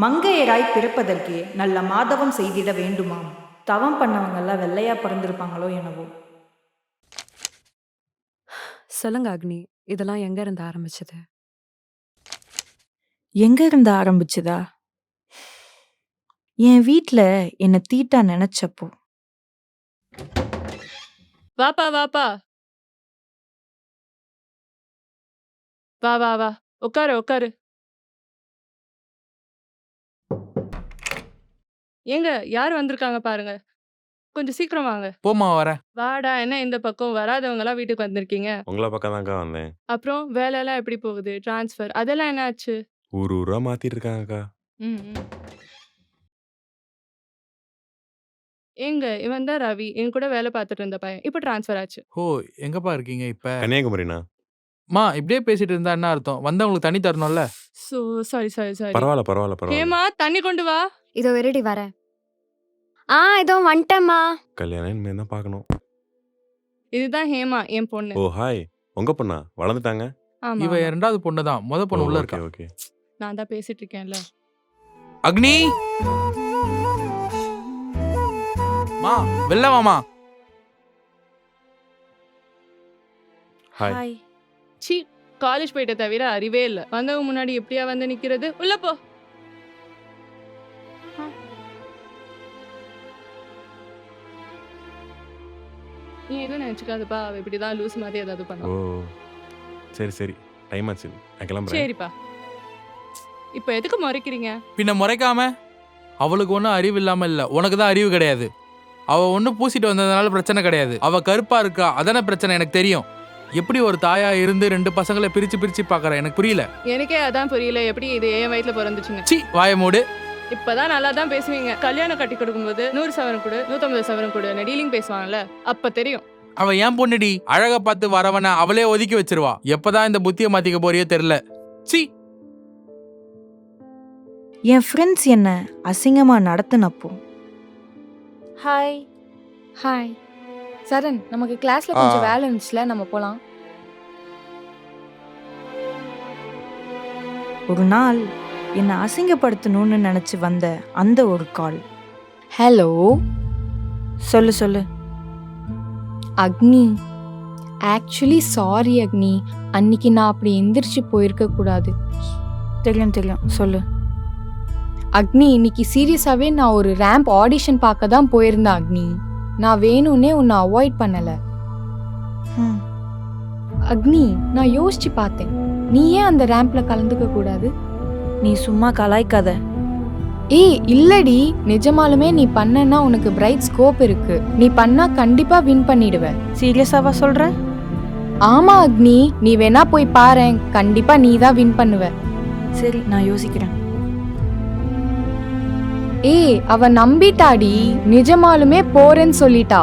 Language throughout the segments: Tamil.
மங்கையராய் பிறப்பதற்கே நல்ல மாதவம் செய்திட வேண்டுமாம். தவம் பண்ணவங்கெல்லாம் வெள்ளையா பிறந்திருப்பாங்களோ என்னவோ. சொல்லுங்க அக்னி, இதெல்லாம் எங்க இருந்து ஆரம்பிச்சது? எங்க இருந்து ஆரம்பிச்சுதா? என் வீட்ல என்ன தீட்டா நினைச்சப்போ. வாப்பா வாப்பா வா வா வா உட்காரு உட்காரு. ஏங்க யார் வந்திருக்காங்க பாருங்க, கொஞ்சம் சீக்கிரம் வாங்க. போமா வரேன். வாடா, என்ன இந்த பக்கம் வராதவங்க எல்லாம் வீட்டுக்கு வந்திருக்கீங்க? உங்களை பக்கம் தான்க்கா வந்தேன். அப்புறம் வேலையெல்லாம் எப்படி போகுது? டிரான்ஸ்ஃபர் அதெல்லாம் என்ன ஆச்சு? ஊரா மாத்திட்டு இருக்காங்கக்கா. ம் ம். ஏங்க இவன் தான் ரவி, என் கூட வேலை பார்த்துட்டு இருந்த பையன், இப்போ டிரான்ஸ்ஃபர் ஆச்சு. ஓ, எங்கப்பா இருக்கீங்க இப்ப? கன்னியாகுமரிண்ணா. மா இப்படியே பேசிட்டு இருந்தா என்ன அர்த்தம்? வந்தவங்களுக்கு தண்ணி தரணும்ல. So sorry sorry sorry. பரவாயில்ல பரவாயில்ல பரவாயில்ல. ஏமா தண்ணி கொண்டு வா. இதோ ரெடி வரேன். இதோ வந்துட்டேம்மா. கல்யாணம் இனிமேல் தான் பார்க்கணும். இதுதான் ஹேமா, என் பொண்ணு. ஓ ஹாய். உங்க பொண்ணா? வளர்ந்துட்டாங்க. ஆமா இவ ஆமா. இரண்டாவது பொண்ணு தான். முத பொண்ணு உள்ள ஓகே இருக்கா. ஓகே. நான் தான் பேசிட்டு இருக்கேன்ல. அக்னி, மா வெளில வாமா. ஹாய். ஹாய். சி, காலேஜ் போயிட்ட தவிர அறிவே இல்ல. வந்தவங்க முன்னாடி எப்படியா வந்து நிக்கிறது? உள்ள போ. நீ எதுவும் நினைச்சுக்காதப்பா, அவ இப்படிதான் லூஸ் மாதிரி ஏதாவது ஓ பண்ணுவா. சரி சரி. டைம் ஆச்சு, நான் கிளம்புறேன். சரிப்பா. இப்போ எதுக்கு முறைக்கிறீங்க? பின்ன முறைக்காம? அவளுக்கு ஒன்றும் அறிவு இல்லாம இல்ல, உனக்கு தான் அறிவு கிடையாது. அவ ஒன்றும் பூசிட்டு வந்ததுனால பிரச்சனை கிடையாது. அவ கருப்பா இருக்கா, அதான பிரச்சனை. எனக்கு தெரியும். எப்படி ஒரு தாயா இருந்து ரெண்டு பசங்களை பிரிச்சு பிரிச்சு பாக்குற எனக்கு புரியல. எனக்கே அதான் புரியல, எப்படி இது என் வயித்துல பிறந்துச்சுன்னு. சி வாய மூடு. இப்பதான் நல்லா தான் பேசுவீங்க. கல்யாணம் கட்டி கொடுக்கும்போது 100 சவரன் கொடு, 150 சவரன் கொடு டீலிங் பேசுவாங்கல்ல, அப்ப தெரியும். அவ ஏன் பொண்ணுடி? அழக பார்த்து வரவன அவளே ஒதுக்கி வச்சிருவா. எப்பதான் இந்த புத்தியை மாத்திக்க போறியோ தெரியல. சி. என் ஃப்ரெண்ட்ஸ் என்ன அசிங்கமா நடத்துனப்போ. ஹாய். ஹாய் சரண், நமக்கு கிளாஸ்ல கொஞ்சம் வேலை இருந்துச்சுல, நம்ம போலாம். ஒரு நாள் என்னை அசிங்கப்படுத்தணும்னு நினைச்சு வந்த அந்த ஒரு கால். ஹலோ சொல்லு சொல்லு. அக்னி, ஆக்சுவலி சாரி அக்னி, அன்னைக்கு நான் அப்படி எந்திரிச்சு போயிருக்க கூடாது. தெரியும் தெரியும், சொல்லு. அக்னி, இன்னைக்கு சீரியஸாவே நான் ஒரு ரேம்ப் ஆடிஷன் பார்க்க தான் போயிருந்தேன் அக்னி. நான் வேணும்னே உன்னை அவாய்ட் பண்ணல. ம். அக்னி, நான் யோசிச்சு பார்த்தேன், நீ ஏன் அந்த ரேம்ப்ல கலந்துக்க கூடாது? நீ சும்மா கலாய்க்காத. ஏய் இல்லடி, நிஜமாலுமே நீ பண்ணனா உனக்கு பிரைட் ஸ்கோப் இருக்கு. நீ பண்ணா கண்டிப்பா வின் பண்ணிடுவ. சீரியஸாவா சொல்ற? ஆமா அக்னி, நீ வேணா போய் பாரேன், கண்டிப்பா நீ தான் வின் பண்ணுவ. சரி, நான் யோசிக்கிறேன். ஏய் அவ நம்பிட்டாடி, நிஜமாலுமே போறேன்னு சொல்லிட்டா.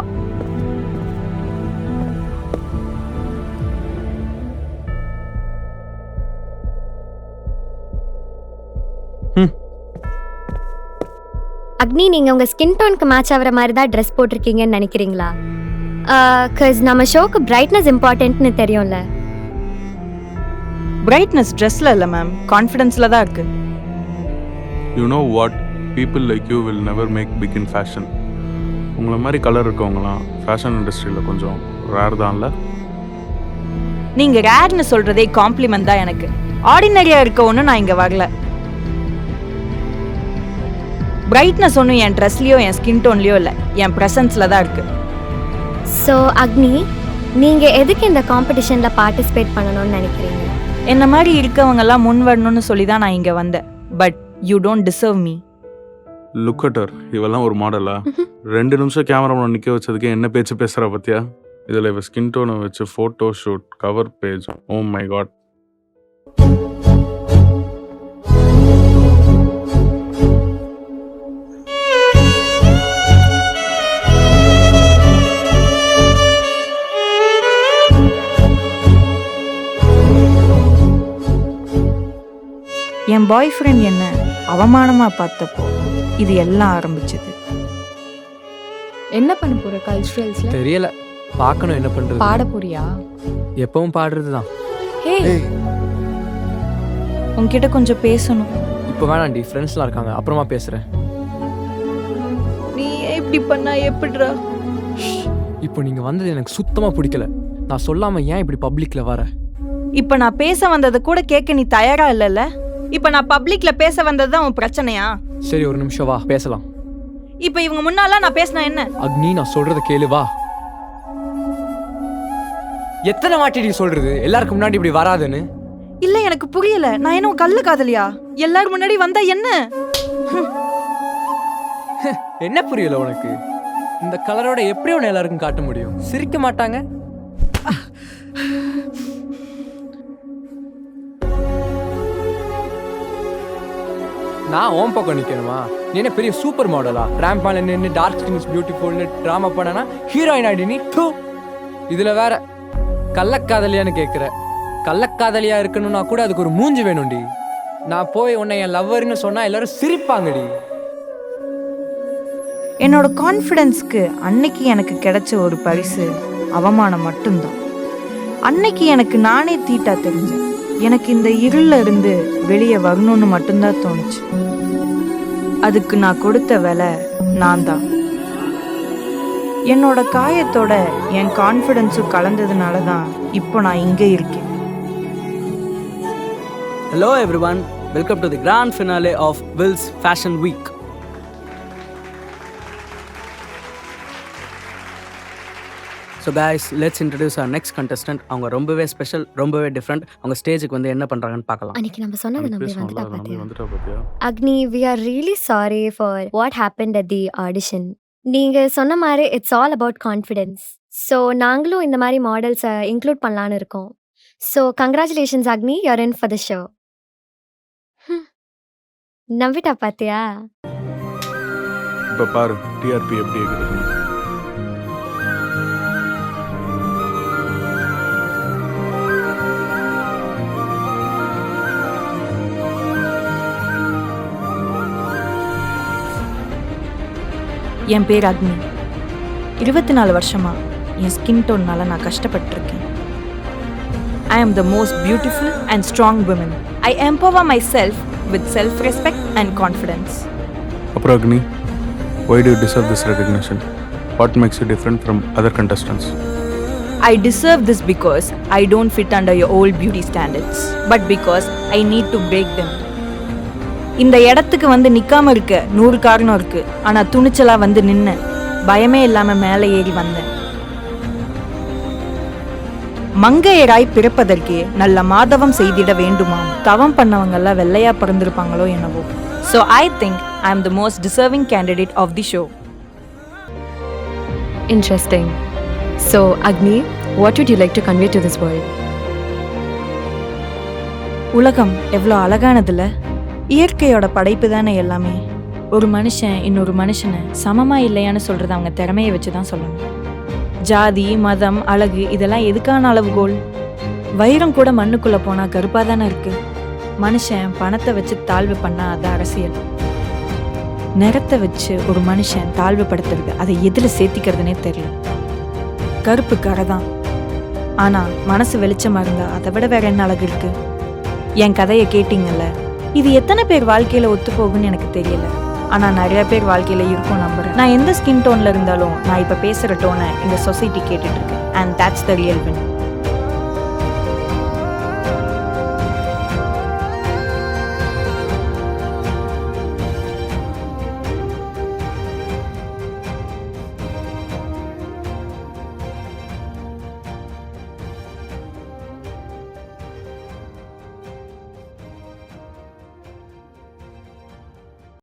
அக்னி, நீங்க உங்க ஸ்கின் டோனுக்கு மேட்ச் ஆகிற மாதிரி தான் ட்ரெஸ் போட்டிருக்கீங்கன்னு நினைக்கிறீங்களா? cause நம்ம ஷோக்கு பிரைட்னஸ் இம்பார்ட்டன்ட்னு தெரியும்ல. பிரைட்னஸ் ட்ரெஸ்ல இல்ல மேம், கான்ஃபிடன்ஸ்ல தான் இருக்கு. You know what? People like you will never make big in fashion. உங்களை மாதிரி கலர் இருக்கவங்களாம் ஃபேஷன் இண்டஸ்ட்ரியில் கொஞ்சம் ரேர் தான்ல. நீங்க ரேர்னு சொல்றதே காம்ப்ளிமெண்ட் தான் எனக்கு. ஆர்டினரியா இருக்க ஒன்றும் நான் இங்க வரல. பிரைட்னஸ் ஒன்றும் என் ட்ரெஸ்லயோ என் ஸ்கின் டோன்லயோ இல்லை, என் ப்ரெசன்ஸ்ல தான் இருக்கு. ஸோ அக்னி, நீங்க எதுக்கு இந்த காம்படிஷன்ல பார்ட்டிசிபேட் பண்ணணும்னு நினைக்கிறீங்க? என்ன மாதிரி இருக்கவங்கெல்லாம் முன் வரணும்னு சொல்லி தான் நான் இங்க வந்தேன். But you don't deserve me. Look at her, இவெல்லாம் ஒரு மாடலா? 2 நிமிஷம் கேமரா நிற்க வச்சதுக்கு என்ன பேச்சு பேசுகிறா பத்தியா? இதில் இவ ஸ்கின் டோனை வச்சு photo shoot, cover page, oh my god. என் பாய் ஃப்ரெண்ட் என்ன அவமானமா பார்த்தப்போ இது எல்லாம் ஆரம்பிச்சது. என்ன பண்ண போற கல்ச்சுரல்ஸ்ல? தெரியல, பார்க்கணும் என்ன பண்றது. பாட போறியா? எப்பவும் பாடுறது தான். ஹே, உன்கிட்ட கொஞ்சம் பேசணும். இப்போ வேணாண்டி, ஃப்ரெண்ட்ஸ்லாம் இருக்காங்க, அப்புறமா பேசுகிறேன். நீ ஏன் இப்படி பண்ணா எப்படிடா? இப்போ நீங்கள் வந்தது எனக்கு சுத்தமாக பிடிக்கல. நான் சொல்லாமல் ஏன் இப்படி பப்ளிக்கில் வர? இப்ப நான் பேச வந்ததை கூட கேட்க நீ தயாரா இல்லைல்ல? இப்ப நான் பப்ளிக்ல பேச வந்தது தான் உன் பிரச்சனையா? சரி, ஒரு நிமிஷம் வா, பேசலாம். இப்ப இவங்க முன்னால நான் பேசினா என்ன? அக்னி, நான் சொல்கிறத கேளு, வா. எத்தனை வாட்டி நீ சொல்கிறது எல்லாருக்கும் முன்னாடி இப்படி வராதுன்னு? இல்ல, எனக்கு புரியல. நான் என்ன கல்லு காதலியா? எல்லாரும் முன்னாடி வந்தா என்ன? என்ன புரியல உனக்கு? இந்த கலரோட எப்படி உன்னை எல்லாருக்கும் காட்ட முடியும்? சிரிக்க மாட்டாங்க. நான் ஓம் பக்கம் நிற்கணுமா? நீ என்ன பெரிய சூப்பர் மாடலா? ரேம்பால நின்று டார்க் ஸ்கின் இஸ் பியூட்டிஃபுல்னு ட்ராமா பண்ணனா ஹீரோயின் ஆயிடு நீ. இதில் வேற கள்ளக்காதலியான்னு கேட்குற. கள்ளக்காதலியா இருக்கணும்னா கூட அதுக்கு ஒரு மூஞ்சி வேணும்டி. நான் போய் உன்னை என் லவ்வர்னு சொன்னா எல்லாரும் சிரிப்பாங்கடி. என்னோட கான்ஃபிடென்ஸ்க்கு அன்னைக்கு எனக்கு கிடைச்ச ஒரு பரிசு அவமானம் மட்டும்தான். அன்னைக்கு எனக்கு நானே தீட்டா தெரிஞ்சேன். எனக்கு இந்த இருள்ல இருந்து வெளியே வரணும்னு மட்டும்தான் தோணுச்சு. அதுக்கு நான் கொடுத்த விலை நான் தான். என்னோட காயத்தோட என் கான்ஃபிடென்ஸும் கலந்ததுனால தான் இப்போ நான் இங்கே இருக்கேன். Hello everyone, welcome to the grand finale of Will's Fashion Week. So guys, let's introduce our next contestant. அவங்க ரொம்பவே ஸ்பெஷல், ரொம்பவே டிஃப்ரெண்ட். அவங்க ஸ்டேஜுக்கு வந்து என்ன பண்றாங்கன்னு பார்க்கலாம். அன்னைக்கு நம்ம சொன்னது நம்பி வந்துட்டா நம்பி பாத்தியா? வந்துட்டா பார்த்தியா? அக்னி, we are really sorry for what happened at the audition. நீங்க சொன்ன மாதிரி it's all about confidence. So நாங்களும் இந்த மாதிரி மாடல்ஸை இன்க்ளூட் பண்ணலான்னு இருக்கோம். So congratulations Agni, you're in for the show. நம்பிட்டா பாத்தியா? இப்போ பாரு டிஆர்பி எப்படி இருக்குது. என் பேர் அக்னி. 24 வருஷமா என் ஸ்கின் டோன்னால நான் கஷ்டப்பட்டிருக்கேன். I am the most beautiful and strong woman. I empower myself with self-respect and confidence. அப்புறம் அக்னி, why do you deserve this recognition? What makes you different from other contestants? I deserve this because I don't fit under your old beauty standards, but because I need to break them. இந்த இடத்துக்கு வந்து நிக்காம இருக்க 100 காரணம் இருக்கு. ஆனா துணிச்சலா வந்து நின்ன, பயமே இல்லாம மேலே ஏறி வந்தேன். மங்கையராய் பிறப்பதற்கே நல்ல மாதவம் செய்திட வேண்டுமாம். தவம் பண்ணவங்க எல்லாம் வெள்ளையா பிறந்திருப்பாங்களோ என்னவோ. So I think I am the most deserving candidate of the show. Interesting. So, Agni, what would you like to convey to this world? உலகம் எவ்வளோ அழகானதுல. இயற்கையோட படைப்பு தானே எல்லாமே. ஒரு மனுஷன் இன்னொரு மனுஷனை சமமா இல்லையான்னு சொல்றது அவங்க திறமையை வச்சு தான் சொல்லணும். ஜாதி, மதம், அழகு இதெல்லாம் எதுக்கான அளவுகோல்? வைரம் கூட மண்ணுக்குள்ள போனா கருப்பா தானே இருக்கு. மனுஷன் பணத்தை வச்சு தாழ்வு பண்ணா அது அரசியல். நிறத்தை வச்சு ஒரு மனுஷன் தாழ்வுபடுத்துறது, அதை எதுல சேர்த்திக்கிறதுனே தெரியல. கருப்பு கரை தான், ஆனா மனசு வெளிச்சமா இருந்தா அதை விட வேற என்ன அழகு இருக்கு? என் கதையை கேட்டீங்கல்ல, இது எத்தனை பேர் வாழ்க்கையில ஒத்து போகும்னு எனக்கு தெரியல. ஆனா நிறைய பேர் வாழ்க்கையில இருக்கும் நம்புறேன். நான் எந்த ஸ்கின் டோன்ல இருந்தாலும் நான் இப்ப பேசுற டோனை இந்த சொசைட்டி கேட்டுட்டு இருக்கேன். And that's the real win.